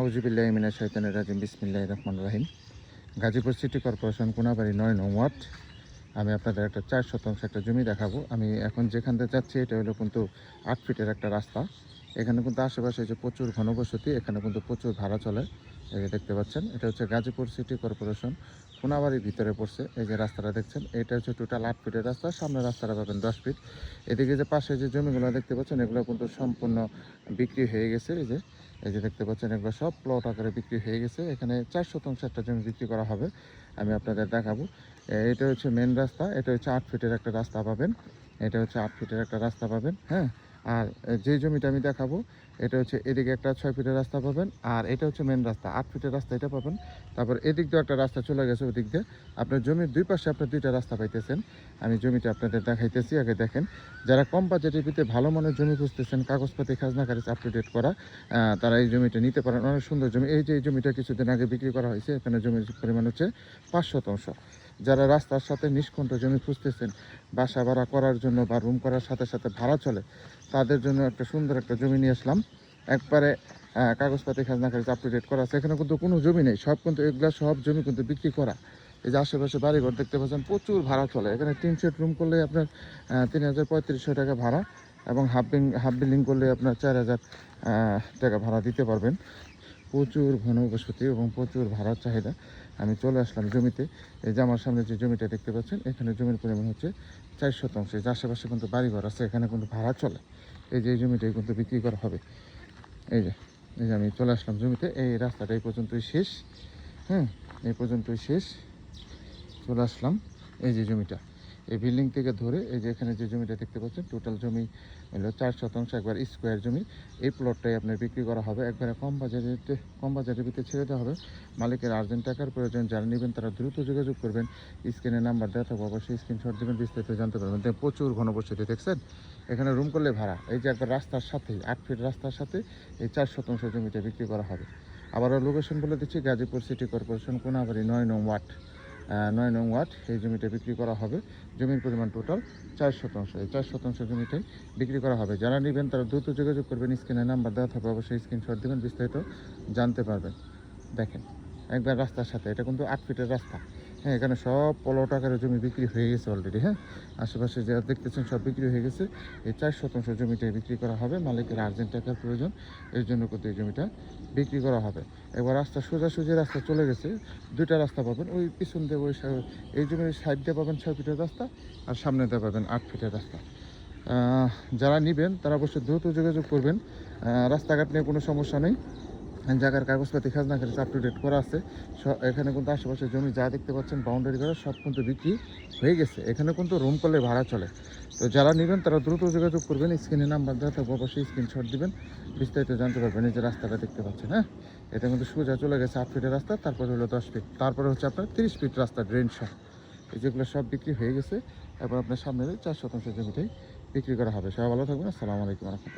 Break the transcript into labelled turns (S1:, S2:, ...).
S1: আউযুবিল্লাহি মিনাশ শাইতানির রাজিম বিসমিল্লাহির রহমানির রহিম। গাজীপুর সিটি কর্পোরেশন কোনাবাড়ি ৯ নং ওয়ার্ড। আমি আপনাদের একটা 4 শতাংশ একটা জমি দেখাবো। আমি এখন যেখান থেকে যাচ্ছি এটা হলো কিন্তু ৮ ফিটের একটা রাস্তা। এখানে কিন্তু আশেপাশে যে প্রচুর ঘনবসতি, এখানে কিন্তু প্রচুর ভাড়া চলে। এই যে দেখতে পাচ্ছেন, এটা হচ্ছে গাজীপুর সিটি কর্পোরেশন কোনাবাড়ির ভিতরে পড়ছে। এই যে রাস্তাটা দেখছেন, এটা হচ্ছে টোটাল ৮ ফিটের রাস্তা। সামনের রাস্তাটা পাবেন 10 ফিট। এদিকে যে পাশে যে জমিগুলো দেখতে পাচ্ছেন, এগুলো কিন্তু সম্পূর্ণ বিক্রি হয়ে গেছে। এই যে দেখতে পাচ্ছেন, এগুলো সব প্লট আকারে বিক্রি হয়ে গেছে। এখানে 4 শতাংশ একটা জমি বিক্রি করা হবে, আমি আপনাদের দেখাবো। এটা হচ্ছে মেন রাস্তা, এটা হচ্ছে ৮ ফিটের একটা রাস্তা পাবেন। এটা হচ্ছে 8 ফিটের একটা রাস্তা পাবেন, হ্যাঁ। আর যে জমিটা আমি দেখাবো, এটা হচ্ছে এদিকে একটা 6 ফিটের রাস্তা পাবেন। আর এটা হচ্ছে মেন রাস্তা, 8 ফিটের রাস্তা এটা পাবেন। তারপর এদিক দিয়ে একটা রাস্তা চলে গেছে, ওদিক দিয়ে আপনার জমির দুই পাশে আপনার দুইটা রাস্তা পাইতেছেন। আমি জমিটা আপনাদের দেখাইতেছি, আগে দেখেন। যারা কম বাজেটের ভিতরে ভালো মানের জমি খুঁজতেছেন, কাগজপাতি খাজনা খারিজ আপ টু ডেট করা, তারা এই জমিটা নিতে পারেন। অনেক সুন্দর জমি। এই যে এই জমিটা কিছুদিন আগে বিক্রি করা হয়েছে, এখানে জমির পরিমাণ হচ্ছে 5 শতাংশ। যারা রাস্তার সাথে নিষ্কণ্ঠ জমি খুঁজতেছেন, বাসা ভাড়া করার জন্য বা রুম করার সাথে সাথে ভাড়া চলে, তাদের জন্য একটা সুন্দর একটা জমি নিয়ে আসলাম। একবারে কাগজপাতি খাজনা খারিজ আপ টু ডেট করা আছে। এখানে কিন্তু কোনো জমি নেই, সব কিন্তু এগুলা সব জমি কিন্তু বিক্রি করা। এই যে আশেপাশে বাড়িঘর দেখতে পাচ্ছেন, প্রচুর ভাড়া চলে। এখানে 3 সেট রুম করলে আপনার 3,3500 টাকা ভাড়া, এবং হাফ বিল্ডিং করলে আপনার 4,000 টাকা ভাড়া দিতে পারবেন। প্রচুর ঘনবসতি এবং প্রচুর ভাড়ার চাহিদা। আমি চলে আসলাম জমিতে। এই যে আমার সামনে যে জমিটা দেখতে পাচ্ছেন, এখানে জমির পরিমাণ হচ্ছে 4 শতাংশ। যে আশেপাশে কিন্তু বাড়িঘর আছে, এখানে কিন্তু ভাড়া চলে। এই যে এই জমিটাই কিন্তু বিক্রি করা হবে। এই যে এই যে আমি চলে আসলাম জমিতে। এই রাস্তাটা এই পর্যন্তই শেষ, হ্যাঁ, এই পর্যন্তই শেষ। চলে আসলাম। এই যে জমিটা, এই বিল্ডিং থেকে ধরে এই যে এখানে যে জমিটা দেখতে পাচ্ছেন, টোটাল জমি হলো 4 শতাংশ, একবার স্কোয়ার জমি। এই প্লটটাই আপনার বিক্রি করা হবে। একবারে কম বাজারের ভিতরে ছেড়ে দেওয়া হবে। মালিকের আর্জেন্ট টাকার প্রয়োজন, যারা নেবেন তারা দ্রুত যোগাযোগ করবেন। স্ক্রিনে নাম্বার দেওয়া থাকবে, অবশ্যই স্ক্রিনশট দেবেন, বিস্তারিত জানতে পারবেন। প্রচুর ঘনবসতি দেখছেন, এখানে রুম করলে ভাড়া। এই যে একবার রাস্তার সাথেই 8 ফিট রাস্তার সাথে এই 4 শতাংশ জমিটা বিক্রি করা হবে। আবারও লোকেশন বলে দিচ্ছি, গাজীপুর সিটি কর্পোরেশন কোনাবাড়ি 9 নং ওয়ার্ড। 9 নং ওয়ার্ড এই জমিটা বিক্রি করা হবে। জমির পরিমাণ টোটাল 4 শতাংশ। এই 4 শতাংশ জমিটাই বিক্রি করা হবে। যারা নেবেন তারা দ্রুত যোগাযোগ করবেন। স্ক্রিনে নাম্বার দেওয়া থাকবে, অবশ্যই স্ক্রিনশট দেবেন, বিস্তারিত জানতে পারবেন। দেখেন, একবার রাস্তার সাথে, এটা কিন্তু 8 ফিটের রাস্তা, হ্যাঁ। এখানে সব প্লট আকারে জমি বিক্রি হয়ে গেছে অলরেডি, হ্যাঁ। আশেপাশে যা দেখতেছেন সব বিক্রি হয়ে গেছে। এই 4 শতাংশ জমিটাই বিক্রি করা হবে। মালিকের আর্জেন্ট টাকার প্রয়োজন, এর জন্য কিন্তু এই জমিটা বিক্রি করা হবে। এবার রাস্তা সোজাসুজি রাস্তা চলে গেছে, দুইটা রাস্তা পাবেন। ওই পিছন দিয়ে এই জমির সাইড দিয়ে পাবেন 6 ফিটের রাস্তা, আর সামনে দিয়ে পাবেন 8 ফিটের রাস্তা। যারা নেবেন তারা অবশ্যই দ্রুত যোগাযোগ করবেন। রাস্তাঘাট নিয়ে কোনো সমস্যা নেই, জায়গার কাগজপাতি খাজনা খারিজ আপ টু ডেট করা আছে। এখানে কিন্তু আশেপাশে জমি যা দেখতে পাচ্ছেন বাউন্ডারি করা, সব কিন্তু বিক্রি হয়ে গেছে। এখানে কিন্তু রুম করলে ভাড়া চলে। তো যারা নেবেন তারা দ্রুত যোগাযোগ করবেন। স্ক্রিনে নাম্বার দেওয়া থাকবে, অবশ্যই স্ক্রিনশট দিবেন, বিস্তারিত জানতে পারবেন। এই যে রাস্তাটা দেখতে পাচ্ছেন, হ্যাঁ, এটা কিন্তু সোজা চলে গেছে 8 ফিটের রাস্তা, তারপরে হলো 10 ফিট, তারপরে হচ্ছে আপনার 30 ফিট রাস্তা, ড্রেন সহ। এই যেগুলো সব বিক্রি হয়ে গেছে। এবার আপনার সামনে 4 শতাংশ জমিটাই বিক্রি করা হবে। সবাই ভালো থাকবেন। আসসালামু আলাইকুম রহমতুল্লাহ।